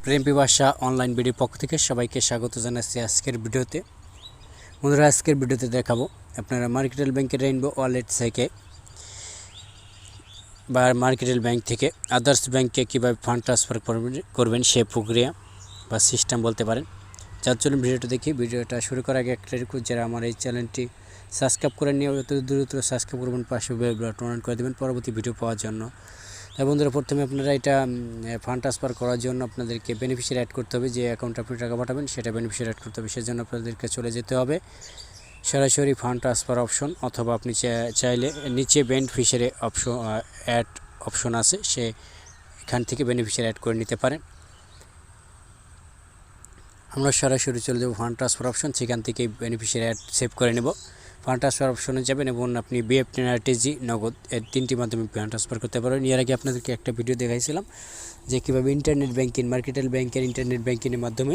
প্রেমপিপাসা online ভিডিওর পক্ষ থেকে সবাইকে স্বাগত জানাচ্ছি আজকের ভিডিওতে। বন্ধুরা, আজকের ভিডিওতে দেখাবো আপনারা মার্কেটাইল ব্যাংকের রেইনবো ওয়ালেট থেকে বা মার্কেটাইল ব্যাংক থেকে আদার্স ব্যাংকে কীভাবে ফান্ড ট্রান্সফার করবেন সে প্রক্রিয়া বা সিস্টেম বলতে পারেন। যার জন্য ভিডিওটা দেখি। ভিডিওটা শুরু করার আগে একটা রিকোয়েস্ট, যারা আমার এই চ্যানেলটি সাবস্ক্রাইব করে নিয়ে অত দ্রুত সাবস্ক্রাইব করবেন, পাশে বেল বাটন অন করে দেবেন পরবর্তী ভিডিও পাওয়ার জন্য। তাই বন্ধুরা, প্রথমে আপনারা এটা ফান্ড ট্রান্সফার করার জন্য আপনাদেরকে বেনিফিশিয়ারি অ্যাড করতে হবে। যে অ্যাকাউন্টে আপনি টাকা পাঠাবেন সেটা বেনিফিশিয়ারি অ্যাড করতে হবে। সেজন্য আপনাদেরকে চলে যেতে হবে সরাসরি ফান্ড ট্রান্সফার অপশন, অথবা আপনি চাইলে নিচে বেনিফিশিয়ারি অপশন অ্যাড অপশন আছে, সে এখান থেকে বেনিফিশিয়ারি অ্যাড করে নিতে পারেন। আমরা সরাসরি চলে যাব ফান্ড ট্রান্সফার অপশন, সেখান থেকে বেনিফিশিয়ারি অ্যাড সেভ করে নেব। ফান্ড ট্রান্সফার অপশনে যাবেন এবং আপনি বিএফটি, আরটিজি, নগদ এর তিনটি মাধ্যমে ফান্ড ট্রান্সফার করতে পারবেন। এর আগে আপনাদেরকে একটা ভিডিও দেখাইছিলাম যে কীভাবে ইন্টারনেট ব্যাংকিং, মার্কেটাইল ব্যাংকের ইন্টারনেট ব্যাংকিংয়ের মাধ্যমে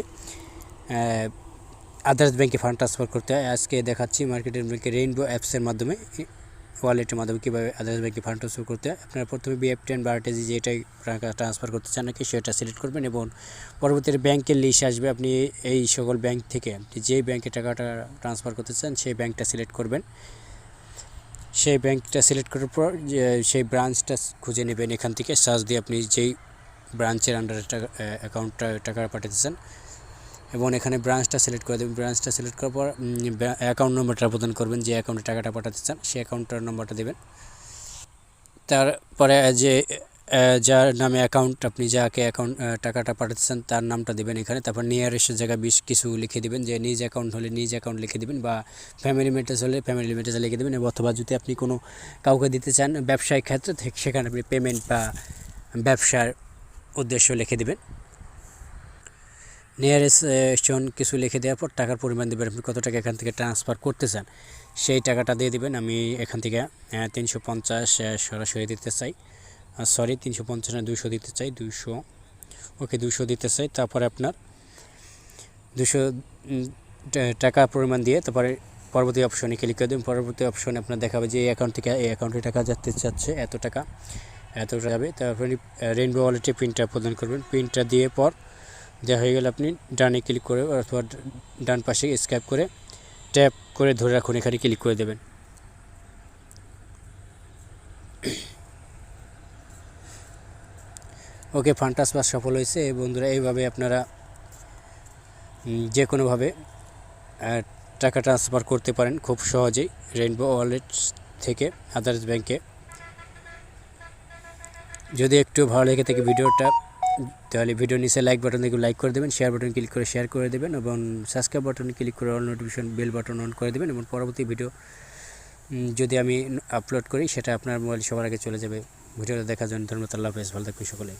আদার্স ব্যাংকে ফান্ড ট্রান্সফার করতে হয়। আজকে দেখাচ্ছি মার্কেটাইল ব্যাংকের রেইনবো অ্যাপসের মাধ্যমে, ওয়ালেটের মাধ্যমে কীভাবে আদার্স ব্যাংকে ফান্ড ট্রান্সফার করতে হয়। আপনারা প্রথমে বিএফটি বা আরটিজি যেটাই ট্রান্সফার করতে চান নাকি সেটা সিলেক্ট করবেন এবং পরবর্তীতে ব্যাংকের লিস্ট আসবে। আপনি এই সকল ব্যাংক থেকে যেই ব্যাংকে টাকাটা ট্রান্সফার করতে চান সেই ব্যাংকটা সিলেক্ট করবেন। সেই ব্যাংকটা সিলেক্ট করার পর সেই ব্রাঞ্চটা খুঁজে নেবেন। এখান থেকে সার্চ দিয়ে আপনি যেই ব্রাঞ্চের আন্ডারে অ্যাকাউন্টটা টাকা পাঠাতে চান এবং এখানে ব্রাঞ্চটা সিলেক্ট করে দেবেন। ব্রাঞ্চটা সিলেক্ট করার পর অ্যাকাউন্ট নম্বরটা প্রদান করবেন, যে অ্যাকাউন্টে টাকাটা পাঠাতে চান সেই অ্যাকাউন্টের নম্বরটা দেবেন। তারপরে যার নামে অ্যাকাউন্ট, আপনি যাকে অ্যাকাউন্ট টাকাটা পাঠাতে চান তার নামটা দেবেন এখানে। তারপর নিয়ারেস্ট জায়গায় বেশ কিছু লিখে দেবেন, যে নিজ অ্যাকাউন্ট হলে নিজ অ্যাকাউন্ট লিখে দেবেন, বা ফ্যামিলি ম্যাটার্স হলে ফ্যামিলি ম্যাটার্স লিখে দেবেন, অথবা যদি আপনি কোনো কাউকে দিতে চান ব্যবসায়িক ক্ষেত্রে, সেখানে আপনি পেমেন্ট বা ব্যবসার উদ্দেশ্য লিখে দেবেন। নিয়ারেস্ট কিছু লিখে দেওয়ার পর টাকার পরিমাণ দেবেন, আপনি কত টাকা এখান থেকে ট্রান্সফার করতে চান সেই টাকাটা দিয়ে দেবেন। আমি এখান থেকে 350 সরাসরি দিতে চাই, সরি 350 না 200 দিতে চাই, 200, ওকে 200 দিতে চাই। তারপরে আপনার 200 টাকা পরিমাণ দিয়ে তারপরে পরবর্তী অপশনে ক্লিক করে দেবেন। পরবর্তী অপশনে আপনার দেখাবে যে এই অ্যাকাউন্ট থেকে এই অ্যাকাউন্টে টাকা যেতে চাচ্ছে, এত টাকা যাবে। তারপরে রেইনবো ওয়ালেটে পিনটা প্রদান করবেন। পিনটা দিয়ে পর দেওয়া হয়ে গেলে আপনি ডানে ক্লিক করে অথবা ডান পাশে স্ক্যাপ করে ট্যাপ করে ধরে রাখুন, এখানে ক্লিক করে দেবেন। ওকে, ফান্ড ট্রান্সফার সফল হয়েছে। বন্ধুরা, এইভাবে আপনারা যে কোনোভাবে টাকা ট্রান্সফার করতে পারেন খুব সহজেই রেইনবো ওয়ালেট থেকে আদার্স ব্যাংকে। যদি একটু ভালো লেগে থাকে ভিডিওটা, তাহলে ভিডিও নিচে লাইক বাটন থেকে লাইক করে দেবেন, শেয়ার বাটন ক্লিক করে শেয়ার করে দেবেন এবং সাবস্ক্রাইব বাটনে ক্লিক করে all notification bell button on করে দেবেন এবং পরবর্তী ভিডিও যদি আমি আপলোড করি সেটা আপনার মোবাইল সবার আগে চলে যাবে। ভিডিওটা দেখার জন্য ধন্যবাদ। আল্লাহ হাফেজ, ভালো থাকবেন সকলে।